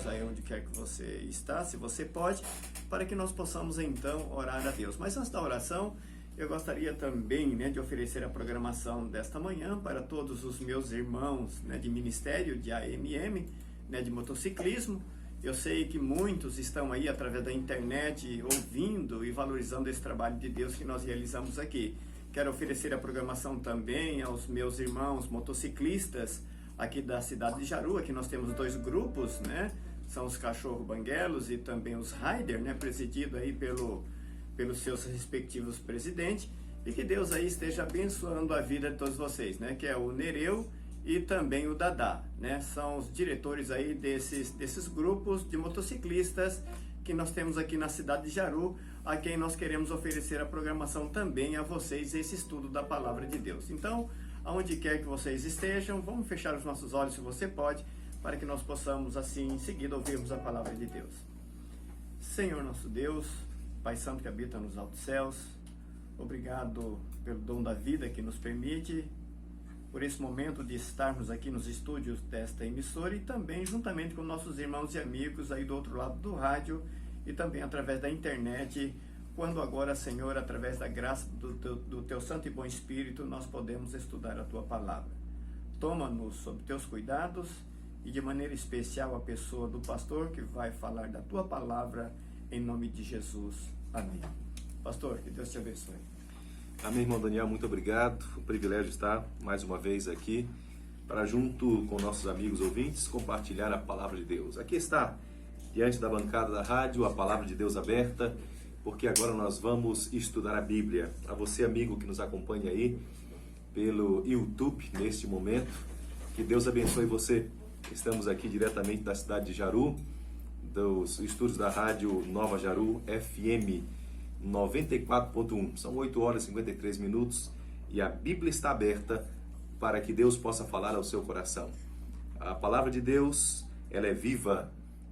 Deus aí onde quer que você está, se você pode, para que nós possamos então orar a Deus. Mas antes da oração, eu gostaria também, de oferecer a programação desta manhã para todos os meus irmãos, de ministério, de AMM, de motociclismo. Eu sei que muitos estão aí através da internet ouvindo e valorizando esse trabalho de Deus que nós realizamos aqui. Quero oferecer a programação também aos meus irmãos motociclistas aqui da cidade de Jaru. Aqui nós temos dois grupos, São os cachorro banguelos e também os rider, presidido aí pelos seus respectivos presidentes. E que Deus aí esteja abençoando a vida de todos vocês, que é o Nereu e também o Dadá, São os diretores aí desses grupos de motociclistas que nós temos aqui na cidade de Jaru, a quem nós queremos oferecer a programação também a vocês, esse estudo da Palavra de Deus. Então, aonde quer que vocês estejam, vamos fechar os nossos olhos, se você pode, para que nós possamos, assim, em seguida, ouvirmos a Palavra de Deus. Senhor nosso Deus, Pai Santo que habita nos altos céus, obrigado pelo dom da vida que nos permite, por esse momento de estarmos aqui nos estúdios desta emissora e também juntamente com nossos irmãos e amigos aí do outro lado do rádio e também através da internet, quando agora, Senhor, através da graça do Teu Santo e Bom Espírito, nós podemos estudar a Tua Palavra. Toma-nos sob Teus cuidados e de maneira especial a pessoa do pastor que vai falar da Tua Palavra em nome de Jesus. Amém. Pastor, que Deus te abençoe. Amém, irmão Daniel, muito obrigado. O privilégio estar mais uma vez aqui para, junto com nossos amigos ouvintes, compartilhar a Palavra de Deus. Aqui está, diante da bancada da rádio, a Palavra de Deus aberta, porque agora nós vamos estudar a Bíblia. A você, amigo que nos acompanha aí pelo YouTube neste momento, que Deus abençoe você. Estamos aqui diretamente da cidade de Jaru, dos estúdios da rádio Nova Jaru FM 94.1. São 8 horas e 53 minutos e a Bíblia está aberta para que Deus possa falar ao seu coração. A palavra de Deus, ela é viva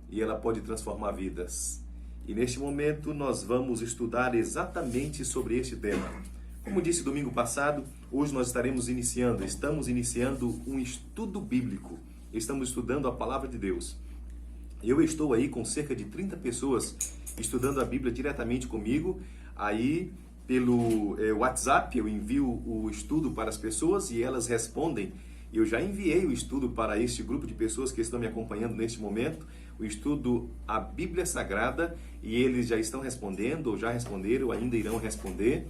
e ela pode transformar vidas. E neste momento nós vamos estudar exatamente sobre este tema. Como disse domingo passado, hoje nós estamos iniciando um estudo bíblico. Estamos estudando a palavra de Deus. Eu estou aí com cerca de 30 pessoas estudando a Bíblia diretamente comigo. Aí, pelo WhatsApp, eu envio o estudo para as pessoas e elas respondem. Eu já enviei o estudo para este grupo de pessoas que estão me acompanhando neste momento, o estudo A Bíblia Sagrada, e eles já estão respondendo, ou já responderam, ou ainda irão responder.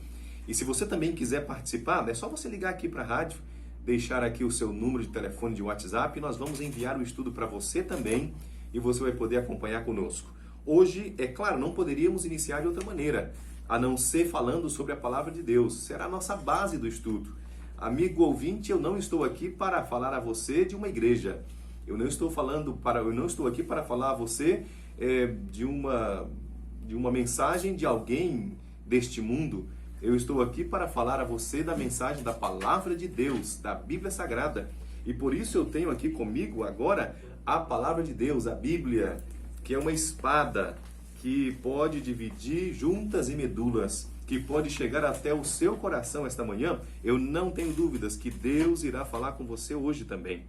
E se você também quiser participar, é só você ligar aqui para a rádio, deixar aqui o seu número de telefone de WhatsApp, e nós vamos enviar o estudo para você também, e você vai poder acompanhar conosco. Hoje, é claro, não poderíamos iniciar de outra maneira, a não ser falando sobre a Palavra de Deus. Será a nossa base do estudo. Amigo ouvinte, eu não estou aqui para falar a você de uma igreja. Eu não estou aqui para falar a você de uma mensagem de alguém deste mundo. Eu estou aqui para falar a você da mensagem da Palavra de Deus, da Bíblia Sagrada. E por isso eu tenho aqui comigo agora a Palavra de Deus, a Bíblia, que é uma espada que pode dividir juntas e medulas, que pode chegar até o seu coração esta manhã. Eu não tenho dúvidas que Deus irá falar com você hoje também.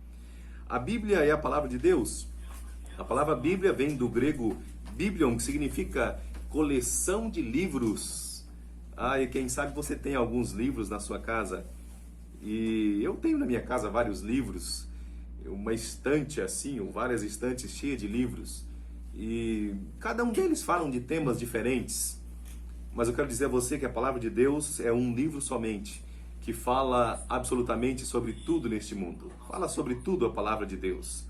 A Bíblia é a palavra de Deus. A palavra Bíblia vem do grego biblion, que significa coleção de livros. E quem sabe você tem alguns livros na sua casa. E eu tenho na minha casa vários livros, uma estante assim, ou várias estantes cheias de livros. E cada um deles falam de temas diferentes. Mas eu quero dizer a você que a palavra de Deus é um livro somente, que fala absolutamente sobre tudo neste mundo. Fala sobre tudo a palavra de Deus.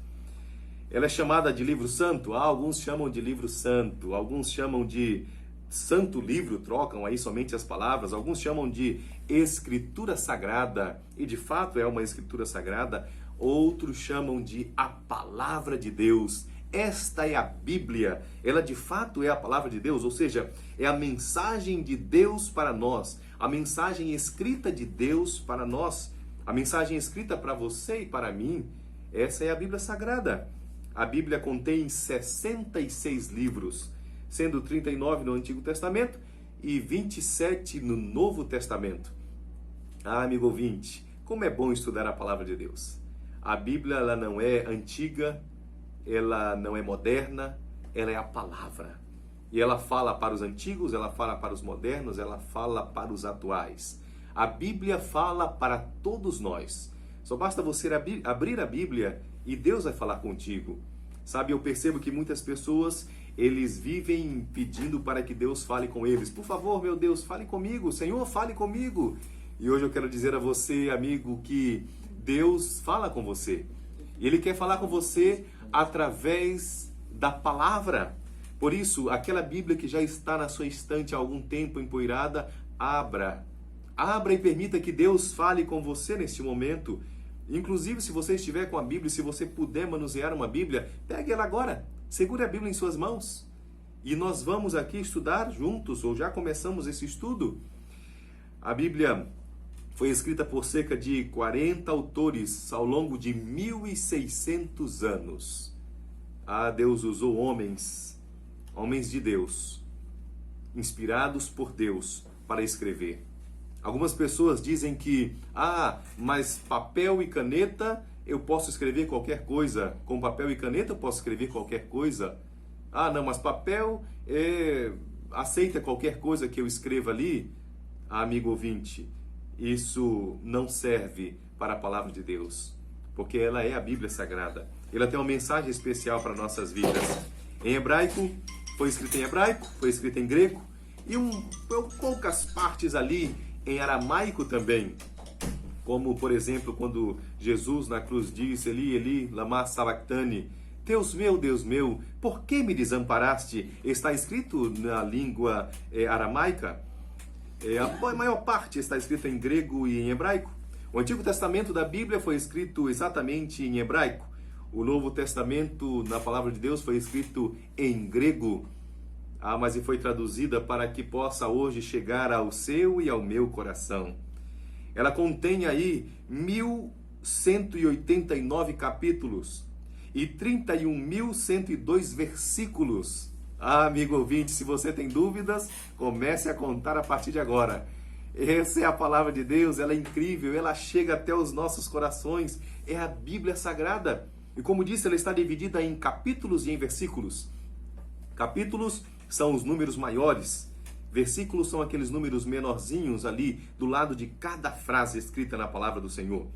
Ela é chamada de livro santo. Alguns chamam de livro santo, alguns chamam de santo livro, trocam aí somente as palavras. Alguns chamam de escritura sagrada, e de fato é uma escritura sagrada. Outros chamam de a palavra de Deus. Esta é a Bíblia, ela de fato é a palavra de Deus, ou seja, é a mensagem de Deus para nós, a mensagem escrita de Deus para nós, a mensagem escrita para você e para mim. Essa é a Bíblia Sagrada. A Bíblia contém 66 livros, sendo 39 no Antigo Testamento e 27 no Novo Testamento. Amigo ouvinte, como é bom estudar a palavra de Deus. A Bíblia ela não é antiga, ela não é moderna, ela é a palavra. E ela fala para os antigos, ela fala para os modernos, ela fala para os atuais. A Bíblia fala para todos nós. Só basta você abrir a Bíblia e Deus vai falar contigo. Sabe, eu percebo que muitas pessoas, eles vivem pedindo para que Deus fale com eles. Por favor, meu Deus, fale comigo. Senhor, fale comigo. E hoje eu quero dizer a você, amigo, que Deus fala com você. E Ele quer falar com você através da palavra. Por isso, aquela Bíblia que já está na sua estante há algum tempo empoeirada, abra. Abra e permita que Deus fale com você neste momento. Inclusive, se você estiver com a Bíblia, se você puder manusear uma Bíblia, pegue ela agora. Segure a Bíblia em suas mãos. E nós vamos aqui estudar juntos, ou já começamos esse estudo. A Bíblia foi escrita por cerca de 40 autores ao longo de 1.600 anos. Deus usou homens de Deus, inspirados por Deus para escrever. Algumas pessoas dizem que, mas papel e caneta, eu posso escrever qualquer coisa. Com papel e caneta eu posso escrever qualquer coisa. Não, mas papel aceita qualquer coisa que eu escreva ali. Amigo ouvinte, isso não serve para a palavra de Deus, porque ela é a Bíblia Sagrada. Ela tem uma mensagem especial para nossas vidas. Em hebraico, foi escrita em hebraico, foi escrita em grego, e poucas partes ali em aramaico também, como por exemplo quando Jesus na cruz disse: Eli, Eli, lama sabachthani, Deus meu, por que me desamparaste? Está escrito na língua aramaica. A maior parte está escrita em grego e em hebraico. O Antigo Testamento da Bíblia foi escrito exatamente em hebraico. O Novo Testamento, na palavra de Deus, foi escrito em grego. Mas foi traduzida para que possa hoje chegar ao seu e ao meu coração. Ela contém aí 1.189 capítulos e 31.102 versículos. Amigo ouvinte, se você tem dúvidas, comece a contar a partir de agora. Essa é a palavra de Deus, ela é incrível, ela chega até os nossos corações. É a Bíblia Sagrada. E como disse, ela está dividida em capítulos e em versículos. Capítulos são os números maiores. Versículos são aqueles números menorzinhos ali do lado de cada frase escrita na palavra do Senhor.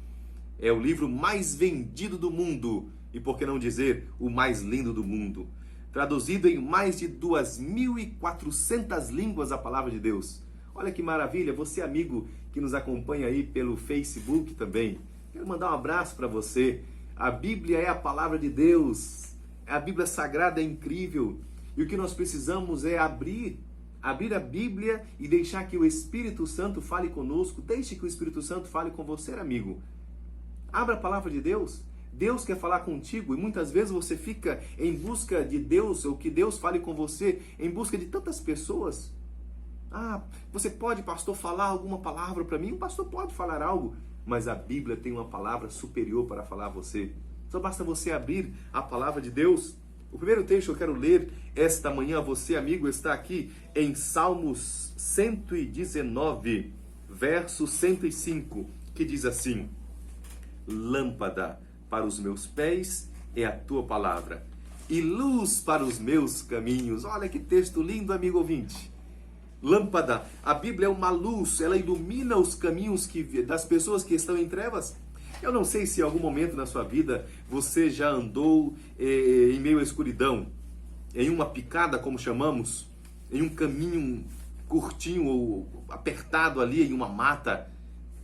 É o livro mais vendido do mundo e, por que não dizer, o mais lindo do mundo. Traduzido em mais de 2.400 línguas a palavra de Deus. Olha que maravilha, você amigo que nos acompanha aí pelo Facebook também. Quero mandar um abraço para você. A Bíblia é a palavra de Deus. A Bíblia Sagrada é incrível. E o que nós precisamos é abrir a Bíblia e deixar que o Espírito Santo fale conosco. Deixe que o Espírito Santo fale com você, amigo. Abra a palavra de Deus. Deus quer falar contigo e muitas vezes você fica em busca de Deus, ou que Deus fale com você, em busca de tantas pessoas. Você pode, pastor, falar alguma palavra para mim? O pastor pode falar algo, mas a Bíblia tem uma palavra superior para falar a você. Só basta você abrir a palavra de Deus. O primeiro texto que eu quero ler esta manhã a você, amigo, está aqui em Salmos 119, verso 105, que diz assim: Lâmpada para os meus pés é a tua palavra, e luz para os meus caminhos. Olha que texto lindo, amigo ouvinte. Lâmpada, a Bíblia é uma luz, ela ilumina os caminhos das pessoas que estão em trevas. Eu não sei se em algum momento na sua vida você já andou em meio à escuridão, em uma picada, como chamamos, em um caminho curtinho ou apertado ali em uma mata.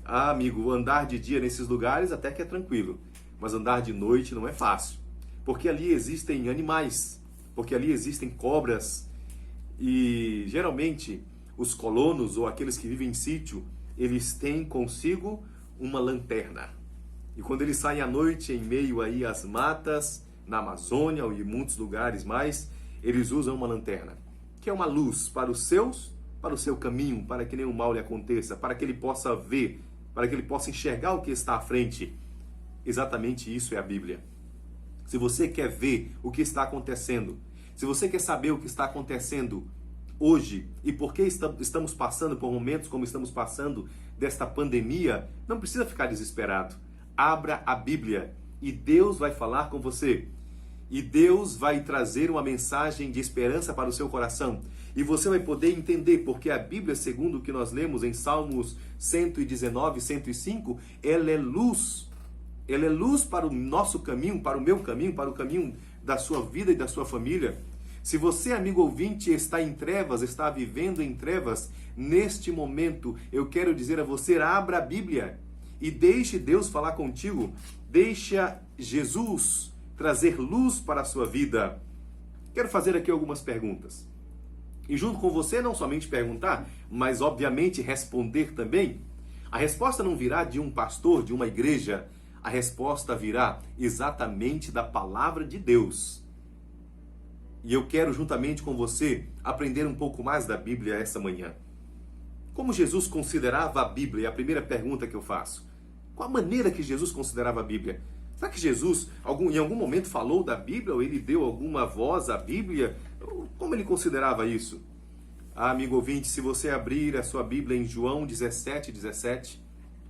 Amigo, andar de dia nesses lugares até que é tranquilo, mas andar de noite não é fácil, porque ali existem animais, porque ali existem cobras e geralmente os colonos ou aqueles que vivem em sítio, eles têm consigo uma lanterna. E quando eles saem à noite em meio aí às matas, na Amazônia ou em muitos lugares mais, eles usam uma lanterna, que é uma luz para o seu caminho, para que nenhum mal lhe aconteça, para que ele possa ver, para que ele possa enxergar o que está à frente. Exatamente isso é a Bíblia. Se você quer ver o que está acontecendo, se você quer saber o que está acontecendo hoje e por que estamos passando por momentos como estamos passando desta pandemia, não precisa ficar desesperado. Abra a Bíblia e Deus vai falar com você. E Deus vai trazer uma mensagem de esperança para o seu coração. E você vai poder entender porque a Bíblia, segundo o que nós lemos em Salmos 119, 105, ela é luz. Ela é luz para o nosso caminho, para o meu caminho, para o caminho da sua vida e da sua família. Se você, amigo ouvinte, está em trevas, está vivendo em trevas, neste momento, eu quero dizer a você, abra a Bíblia e deixe Deus falar contigo. Deixa Jesus trazer luz para a sua vida. Quero fazer aqui algumas perguntas. E junto com você, não somente perguntar, mas obviamente responder também. A resposta não virá de um pastor, de uma igreja. A resposta virá exatamente da palavra de Deus. E eu quero, juntamente com você, aprender um pouco mais da Bíblia essa manhã. Como Jesus considerava a Bíblia? É a primeira pergunta que eu faço. Qual a maneira que Jesus considerava a Bíblia? Será que Jesus, em algum momento, falou da Bíblia? Ou ele deu alguma voz à Bíblia? Como ele considerava isso? Amigo ouvinte, se você abrir a sua Bíblia em João 17,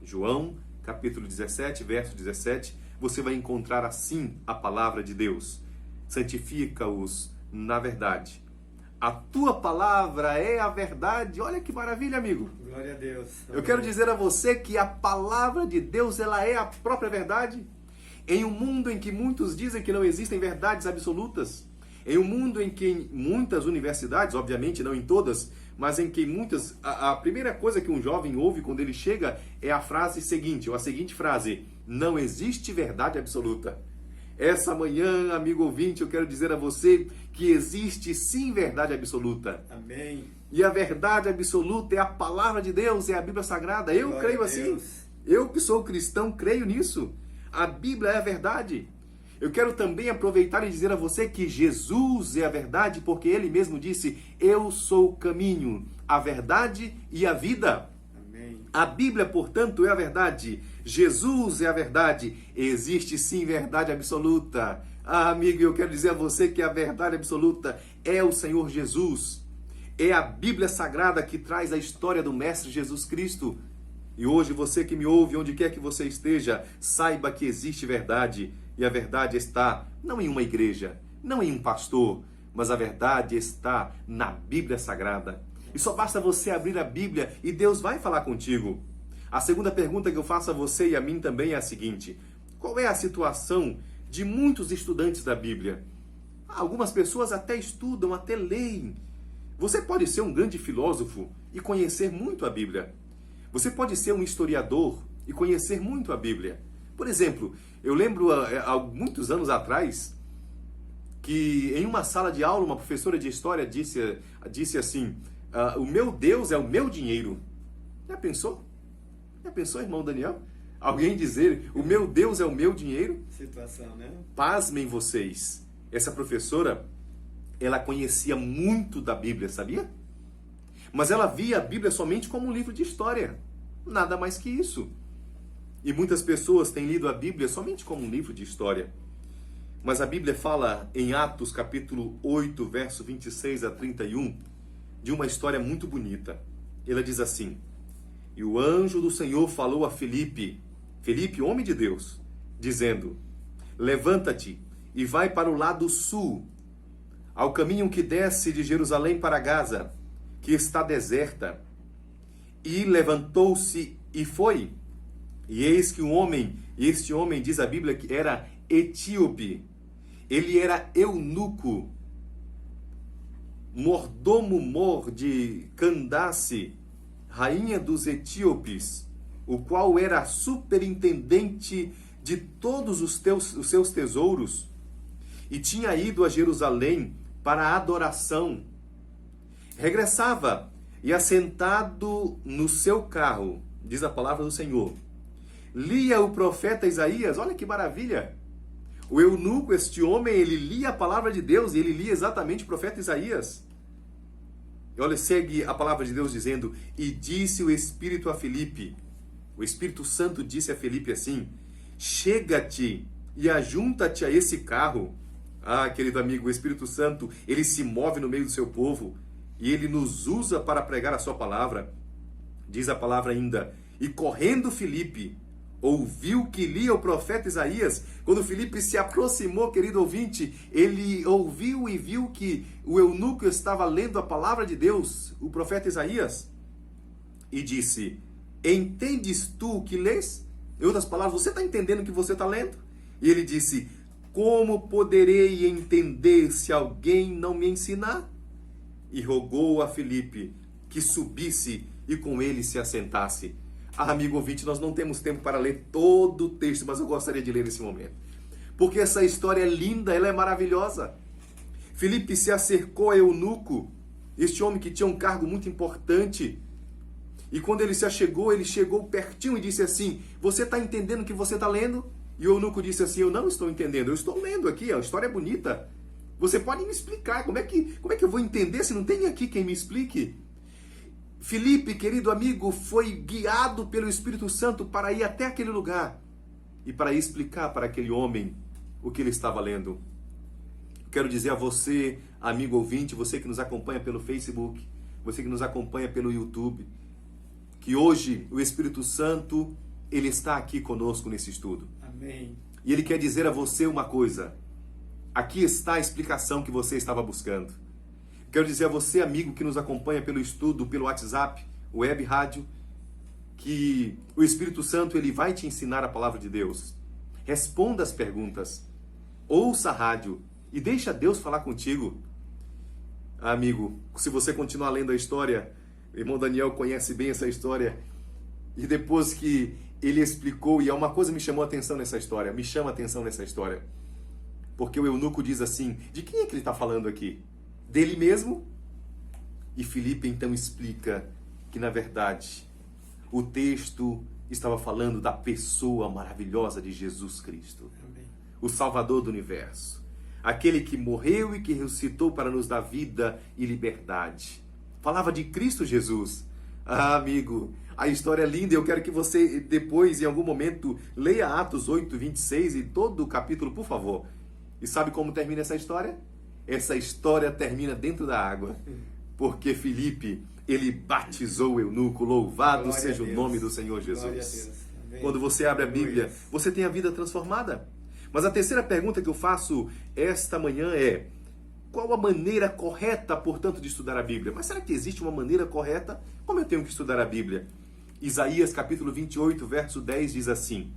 João, capítulo 17, verso 17, você vai encontrar assim a palavra de Deus. Santifica-os na verdade. A tua palavra é a verdade. Olha que maravilha, amigo. Glória a Deus. Eu quero dizer a você que a palavra de Deus, ela é a própria verdade. Em um mundo em que muitos dizem que não existem verdades absolutas, em um mundo em que muitas universidades, obviamente não em todas, mas em que muitas, a primeira coisa que um jovem ouve quando ele chega é a frase seguinte, ou a seguinte frase: não existe verdade absoluta. Essa manhã, amigo ouvinte, eu quero dizer a você que existe sim verdade absoluta. Amém. E a verdade absoluta é a palavra de Deus, é a Bíblia Sagrada. Eu Glória creio a assim. Deus. Eu que sou cristão, creio nisso. A Bíblia é a verdade. Eu quero também aproveitar e dizer a você que Jesus é a verdade, porque ele mesmo disse: eu sou o caminho, a verdade e a vida. Amém. A Bíblia, portanto, é a verdade. Jesus é a verdade. Existe sim verdade absoluta. Amigo, eu quero dizer a você que a verdade absoluta é o Senhor Jesus. É a Bíblia Sagrada que traz a história do Mestre Jesus Cristo. E hoje você que me ouve, onde quer que você esteja, saiba que existe verdade. E a verdade está não em uma igreja, não em um pastor, mas a verdade está na Bíblia Sagrada. E só basta você abrir a Bíblia e Deus vai falar contigo. A segunda pergunta que eu faço a você e a mim também é a seguinte: qual é a situação de muitos estudantes da Bíblia? Algumas pessoas até estudam, até leem. Você pode ser um grande filósofo e conhecer muito a Bíblia. Você pode ser um historiador e conhecer muito a Bíblia. Por exemplo, eu lembro há muitos anos atrás que em uma sala de aula uma professora de história disse assim: o meu Deus é o meu dinheiro. Já pensou? Já pensou, irmão Daniel? Alguém dizer: o meu Deus é o meu dinheiro? Situação, né? Pasmem vocês. Essa professora, ela conhecia muito da Bíblia, sabia? Mas ela via a Bíblia somente como um livro de história. Nada mais que isso. E muitas pessoas têm lido a Bíblia somente como um livro de história. Mas a Bíblia fala em Atos capítulo 8, verso 26 a 31, de uma história muito bonita. Ela diz assim: e o anjo do Senhor falou a Filipe, homem de Deus, dizendo: levanta-te e vai para o lado sul, ao caminho que desce de Jerusalém para Gaza, que está deserta. E levantou-se e foi. E eis que este homem, diz a Bíblia, que era etíope. Ele era eunuco, mordomo de Candace, rainha dos etíopes, o qual era superintendente de todos os seus tesouros, e tinha ido a Jerusalém para a adoração. Regressava, e assentado no seu carro, diz a palavra do Senhor, lia o profeta Isaías. Olha que maravilha! O eunuco, este homem, ele lia a palavra de Deus, e ele lia exatamente o profeta Isaías. E olha, segue a palavra de Deus dizendo: e disse o Espírito a Filipe, o Espírito Santo disse a Filipe assim: chega-te e ajunta-te a esse carro. Ah, querido amigo, o Espírito Santo, ele se move no meio do seu povo, e ele nos usa para pregar a sua palavra. Diz a palavra ainda: e correndo Filipe, ouviu que lia o profeta Isaías. Quando Filipe se aproximou, querido ouvinte, ele ouviu e viu que o eunuco estava lendo a palavra de Deus, o profeta Isaías, e disse: entendes tu o que lês? Em outras palavras, você está entendendo o que você está lendo? E ele disse: como poderei entender se alguém não me ensinar? E rogou a Filipe que subisse e com ele se assentasse. Amigo ouvinte, nós não temos tempo para ler todo o texto, mas eu gostaria de ler nesse momento. Porque essa história é linda, ela é maravilhosa. Filipe se acercou a eunuco, este homem que tinha um cargo muito importante. E quando ele se achegou, ele chegou pertinho e disse assim: você está entendendo o que você está lendo? E o eunuco disse assim: eu não estou entendendo, eu estou lendo aqui, a história é bonita. Você pode me explicar, como é que eu vou entender se não tem aqui quem me explique? Filipe, querido amigo, foi guiado pelo Espírito Santo para ir até aquele lugar e para explicar para aquele homem o que ele estava lendo. Quero dizer a você, amigo ouvinte, você que nos acompanha pelo Facebook, você que nos acompanha pelo YouTube, que hoje o Espírito Santo, ele está aqui conosco nesse estudo. Amém. E ele quer dizer a você uma coisa: aqui está a explicação que você estava buscando. Quero dizer a você, amigo, que nos acompanha pelo estudo, pelo WhatsApp, web, rádio, que o Espírito Santo, ele vai te ensinar a palavra de Deus. Responda as perguntas, ouça a rádio e deixa Deus falar contigo. Amigo, se você continuar lendo a história, o irmão Daniel conhece bem essa história, e depois que ele explicou, e uma coisa me chamou a atenção nessa história, me chama a atenção nessa história, porque o eunuco diz assim: de quem é que ele está falando aqui? Dele mesmo? E Filipe então explica que, na verdade, o texto estava falando da pessoa maravilhosa de Jesus Cristo, Amém. O Salvador do universo, aquele que morreu e que ressuscitou para nos dar vida e liberdade. Falava de Cristo Jesus. Ah, amigo, a história é linda. Eu quero que você depois, em algum momento, leia Atos 8, 26 e todo o capítulo, por favor. E sabe como termina essa história? Essa história termina dentro da água, porque Filipe, ele batizou o eunuco. Louvado Glória seja a Deus. o nome do Senhor Glória a Jesus. Deus. Amém. Quando você abre a Bíblia, Aleluia. você tem a vida transformada. Mas a terceira pergunta que eu faço esta manhã é: qual a maneira correta, portanto, de estudar a Bíblia? Mas será que existe uma maneira correta? Como eu tenho que estudar a Bíblia? Isaías capítulo 28, verso 10 diz assim,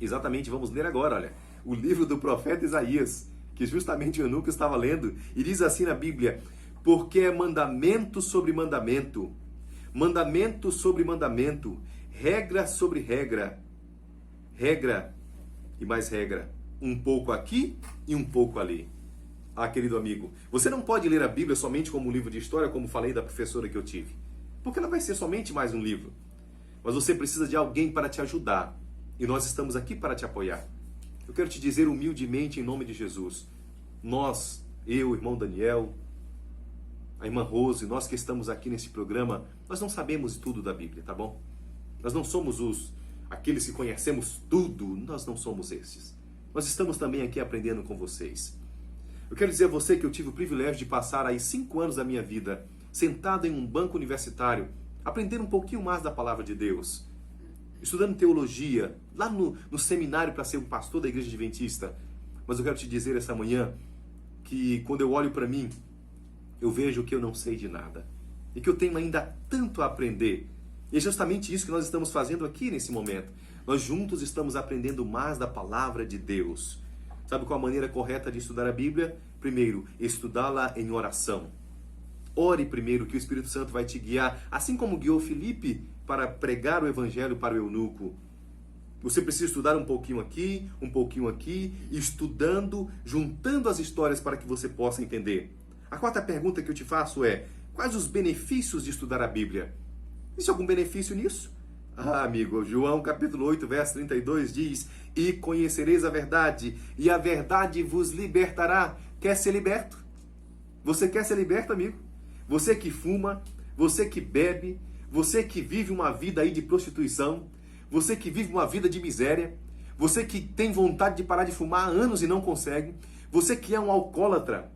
exatamente, vamos ler agora, olha, o livro do profeta Isaías, que justamente o eunuco estava lendo, e diz assim na Bíblia: porque é mandamento sobre mandamento, mandamento sobre mandamento, regra sobre regra, regra e mais regra, um pouco aqui e um pouco ali. Ah, querido amigo, você não pode ler a Bíblia somente como um livro de história, como falei da professora que eu tive, porque ela vai ser somente mais um livro. Mas você precisa de alguém para te ajudar, e nós estamos aqui para te apoiar. Eu quero te dizer humildemente, em nome de Jesus, nós, eu, o irmão Daniel, a irmã Rose, nós que estamos aqui nesse programa, nós não sabemos tudo da Bíblia, tá bom? Nós não somos aqueles que conhecemos tudo, nós não somos esses. Nós estamos também aqui aprendendo com vocês. Eu quero dizer a você que eu tive o privilégio de passar aí 5 anos da minha vida sentado em um banco universitário, aprendendo um pouquinho mais da palavra de Deus, estudando teologia, lá no seminário para ser um pastor da igreja adventista. Mas eu quero te dizer essa manhã que quando eu olho para mim, eu vejo que eu não sei de nada e que eu tenho ainda tanto a aprender. E é justamente isso que nós estamos fazendo aqui nesse momento. Nós juntos estamos aprendendo mais da palavra de Deus. Sabe qual a maneira correta de estudar a Bíblia? Primeiro, estudá-la em oração. Ore primeiro, que o Espírito Santo vai te guiar, assim como guiou Filipe para pregar o Evangelho para o eunuco. Você precisa estudar um pouquinho aqui, estudando, juntando as histórias para que você possa entender. A quarta pergunta que eu te faço é: quais os benefícios de estudar a Bíblia? Existe algum benefício nisso? Ah, amigo, João capítulo 8, verso 32 diz: e conhecereis a verdade, e a verdade vos libertará. Quer ser liberto? Você quer ser liberto, amigo? Você que fuma, você que bebe, você que vive uma vida aí de prostituição, você que vive uma vida de miséria, você que tem vontade de parar de fumar há anos e não consegue, você que é um alcoólatra,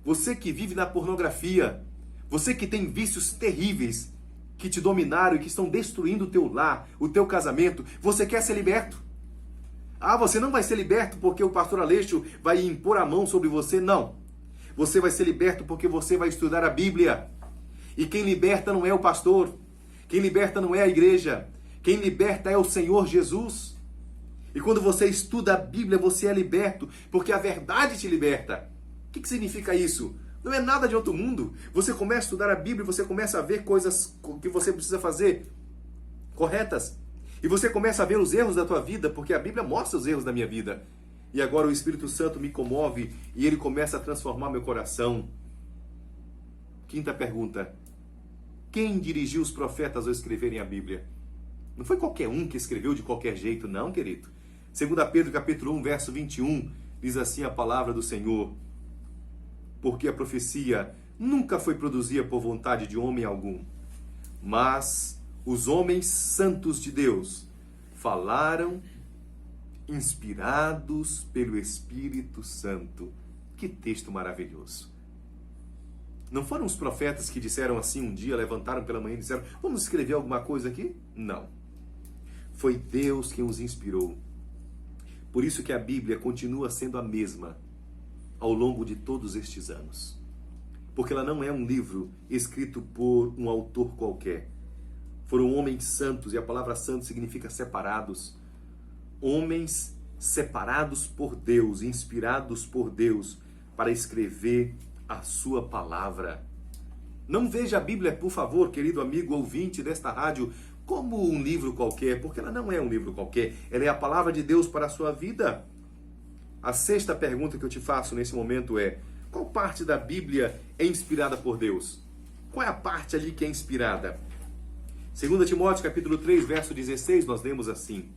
você que vive na pornografia, você que tem vícios terríveis, que te dominaram e que estão destruindo o teu lar, o teu casamento. Você quer ser liberto? Ah, você não vai ser liberto porque o pastor Aleixo vai impor a mão sobre você? Não. Você vai ser liberto porque você vai estudar a Bíblia. E quem liberta não é o pastor. Quem liberta não é a igreja. Quem liberta é o Senhor Jesus. E quando você estuda a Bíblia, você é liberto, porque a verdade te liberta. O que significa isso? Não é nada de outro mundo. Você começa a estudar a Bíblia e você começa a ver coisas que você precisa fazer corretas. E você começa a ver os erros da tua vida, porque a Bíblia mostra os erros da minha vida. E agora o Espírito Santo me comove e ele começa a transformar meu coração. Quinta pergunta. Quem dirigiu os profetas ao escreverem a Bíblia? Não foi qualquer um que escreveu de qualquer jeito, não, querido. 2 Pedro capítulo 1, verso 21, diz assim a palavra do Senhor. Porque a profecia nunca foi produzida por vontade de homem algum, mas os homens santos de Deus falaram inspirados pelo Espírito Santo. Que texto maravilhoso. Não foram os profetas que disseram assim um dia, levantaram pela manhã e disseram, vamos escrever alguma coisa aqui? Não. Foi Deus quem os inspirou. Por isso que a Bíblia continua sendo a mesma ao longo de todos estes anos. Porque ela não é um livro escrito por um autor qualquer. Foram homens santos, e a palavra santo significa separados. Homens separados por Deus, inspirados por Deus, para escrever a sua palavra. Não veja a Bíblia, por favor, querido amigo ouvinte desta rádio, como um livro qualquer, porque ela não é um livro qualquer. Ela é a palavra de Deus para a sua vida. A sexta pergunta que eu te faço nesse momento é: qual parte da Bíblia é inspirada por Deus? Qual é a parte ali que é inspirada? 2 Timóteo capítulo 3, verso 16, nós lemos assim: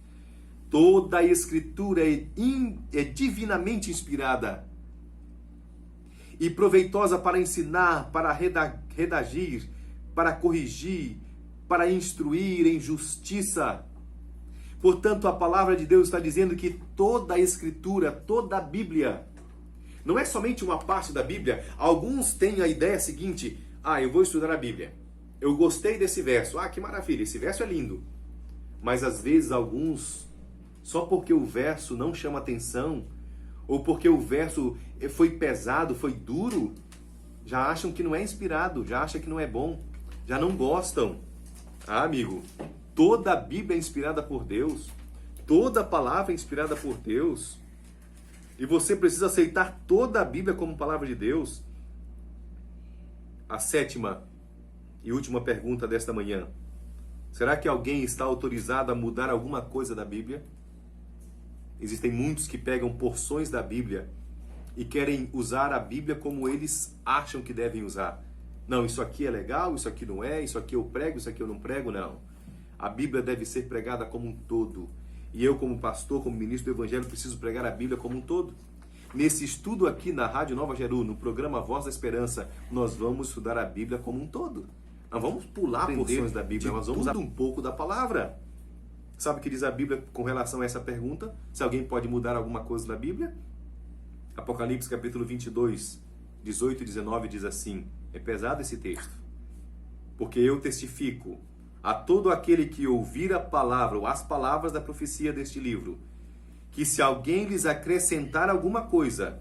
toda a Escritura é divinamente inspirada e proveitosa para ensinar, para redagir, para corrigir, para instruir em justiça. Portanto, a palavra de Deus está dizendo que toda a Escritura, toda a Bíblia, não é somente uma parte da Bíblia. Alguns têm a ideia seguinte: eu vou estudar a Bíblia. Eu gostei desse verso. Que maravilha, esse verso é lindo. Mas às vezes alguns, só porque o verso não chama atenção, ou porque o verso foi pesado, foi duro, já acham que não é inspirado, já acham que não é bom, já não gostam. Amigo, toda a Bíblia é inspirada por Deus, toda a palavra é inspirada por Deus, e você precisa aceitar toda a Bíblia como palavra de Deus. A sétima e última pergunta desta manhã: será que alguém está autorizado a mudar alguma coisa da Bíblia? Existem muitos que pegam porções da Bíblia e querem usar a Bíblia como eles acham que devem usar. Não, isso aqui é legal, isso aqui não é, isso aqui eu prego, isso aqui eu não prego, não. A Bíblia deve ser pregada como um todo. E eu, como pastor, como ministro do Evangelho, preciso pregar a Bíblia como um todo. Nesse estudo aqui na Rádio Nova Jeru, no programa Voz da Esperança, nós vamos estudar a Bíblia como um todo. Não vamos pular porções da Bíblia, nós vamos usar um pouco da palavra. Sabe o que diz a Bíblia com relação a essa pergunta? Se alguém pode mudar alguma coisa da Bíblia? Apocalipse capítulo 22, 18 e 19 diz assim, é pesado esse texto. Porque eu testifico a todo aquele que ouvir a palavra ou as palavras da profecia deste livro, que se alguém lhes acrescentar alguma coisa,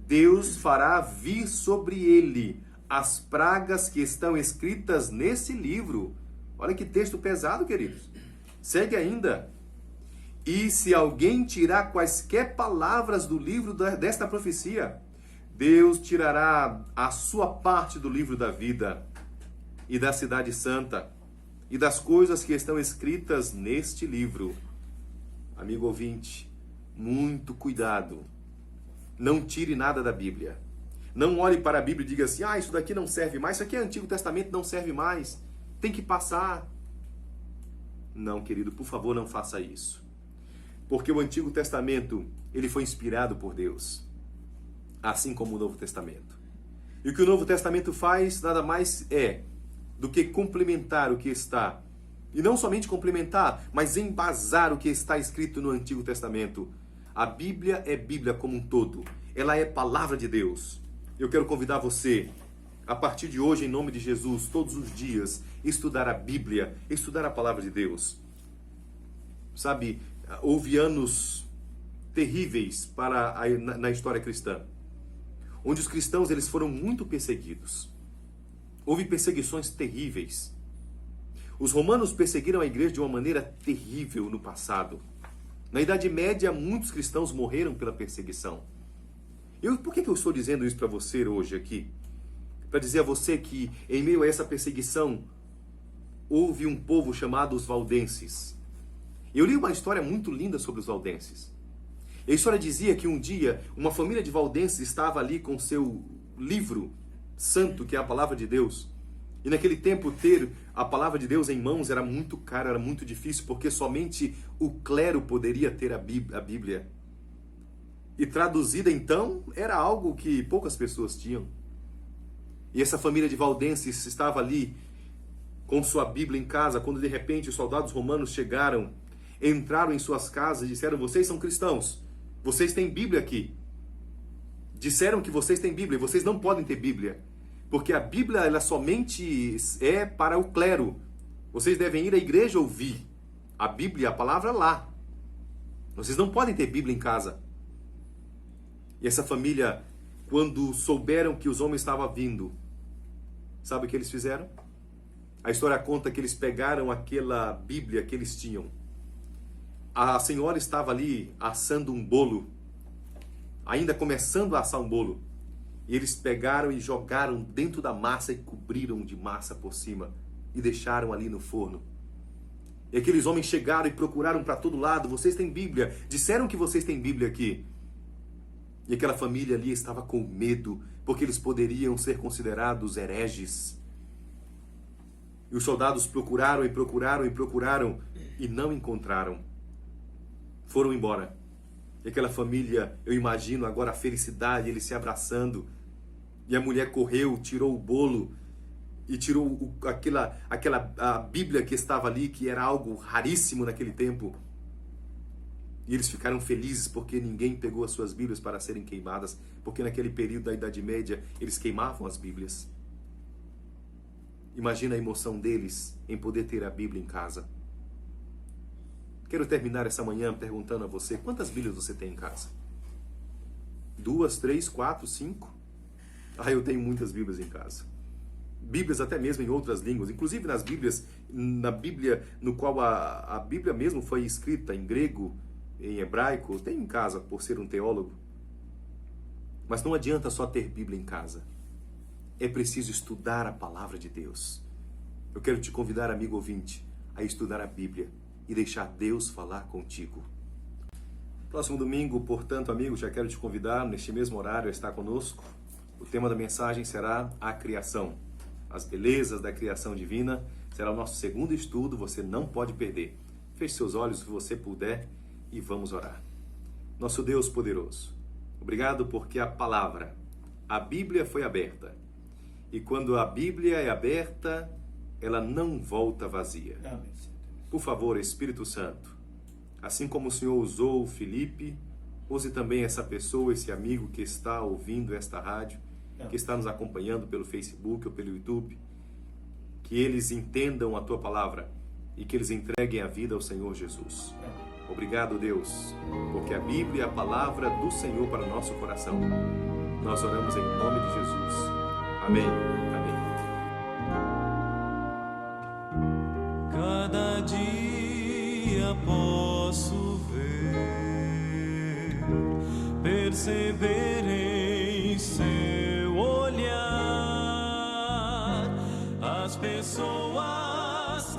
Deus fará vir sobre ele as pragas que estão escritas nesse livro. Olha que texto pesado, queridos. Segue ainda. E se alguém tirar quaisquer palavras do livro desta profecia, Deus tirará a sua parte do livro da vida e da cidade santa e das coisas que estão escritas neste livro. Amigo ouvinte, muito cuidado. Não tire nada da Bíblia. Não olhe para a Bíblia e diga assim, isso daqui não serve mais, isso aqui é Antigo Testamento, não serve mais. Tem que passar. Não, querido, por favor, não faça isso. Porque o Antigo Testamento, ele foi inspirado por Deus. Assim como o Novo Testamento. E o que o Novo Testamento faz, nada mais é do que complementar o que está. E não somente complementar, mas embasar o que está escrito no Antigo Testamento. A Bíblia é Bíblia como um todo. Ela é palavra de Deus. Eu quero convidar você a partir de hoje, em nome de Jesus, todos os dias, estudar a Bíblia, estudar a palavra de Deus. Sabe, houve anos terríveis na história cristã, onde os cristãos eles foram muito perseguidos. Houve perseguições terríveis. Os romanos perseguiram a igreja de uma maneira terrível no passado. Na Idade Média, muitos cristãos morreram pela perseguição. Por que eu estou dizendo isso para você hoje aqui? Para dizer a você que, em meio a essa perseguição, houve um povo chamado os valdenses. Eu li uma história muito linda sobre os valdenses. A história dizia que um dia, uma família de valdenses estava ali com seu livro santo, que é a Palavra de Deus. E naquele tempo, ter a Palavra de Deus em mãos era muito caro, era muito difícil, porque somente o clero poderia ter a Bíblia. E traduzida, então, era algo que poucas pessoas tinham. E essa família de valdenses estava ali com sua Bíblia em casa, quando de repente os soldados romanos chegaram, entraram em suas casas e disseram: vocês são cristãos, vocês têm Bíblia aqui. Disseram que vocês têm Bíblia, e vocês não podem ter Bíblia, porque a Bíblia ela somente é para o clero. Vocês devem ir à igreja ouvir a Bíblia, a palavra lá. Vocês não podem ter Bíblia em casa. E essa família, quando souberam que os homens estavam vindo, sabe o que eles fizeram? A história conta que eles pegaram aquela Bíblia que eles tinham. A senhora estava ali assando um bolo, ainda começando a assar um bolo. E eles pegaram e jogaram dentro da massa e cobriram de massa por cima e deixaram ali no forno. E aqueles homens chegaram e procuraram para todo lado: vocês têm Bíblia? Disseram que vocês têm Bíblia aqui. E aquela família ali estava com medo, porque eles poderiam ser considerados hereges. E os soldados procuraram e procuraram e procuraram e não encontraram. Foram embora. E aquela família, eu imagino agora a felicidade, eles se abraçando. E a mulher correu, tirou o bolo e tirou a Bíblia que estava ali, que era algo raríssimo naquele tempo. E eles ficaram felizes porque ninguém pegou as suas Bíblias para serem queimadas, porque naquele período da Idade Média eles queimavam as Bíblias. Imagina a emoção deles em poder ter a Bíblia em casa. Quero terminar essa manhã perguntando a você: quantas Bíblias você tem em casa? 2, 3, 4, 5? Eu tenho muitas Bíblias em casa. Bíblias até mesmo em outras línguas, inclusive na Bíblia, no qual a Bíblia mesmo foi escrita em grego, em hebraico, eu tenho em casa por ser um teólogo. Mas não adianta só ter Bíblia em casa. É preciso estudar a palavra de Deus. Eu quero te convidar, amigo ouvinte, a estudar a Bíblia e deixar Deus falar contigo. Próximo domingo, portanto, amigo, já quero te convidar, neste mesmo horário, a estar conosco. O tema da mensagem será a criação. As belezas da criação divina. Será o nosso segundo estudo, você não pode perder. Feche seus olhos se você puder e vamos orar. Nosso Deus poderoso, obrigado porque a palavra, a Bíblia foi aberta. E quando a Bíblia é aberta, ela não volta vazia. Por favor, Espírito Santo, assim como o Senhor usou Felipe, use também essa pessoa, esse amigo que está ouvindo esta rádio, que está nos acompanhando pelo Facebook ou pelo YouTube, que eles entendam a Tua palavra e que eles entreguem a vida ao Senhor Jesus. Obrigado, Deus, porque a Bíblia é a palavra do Senhor para o nosso coração. Nós oramos em nome de Jesus. Amém. Amém. Cada dia posso ver, perceber em seu olhar as pessoas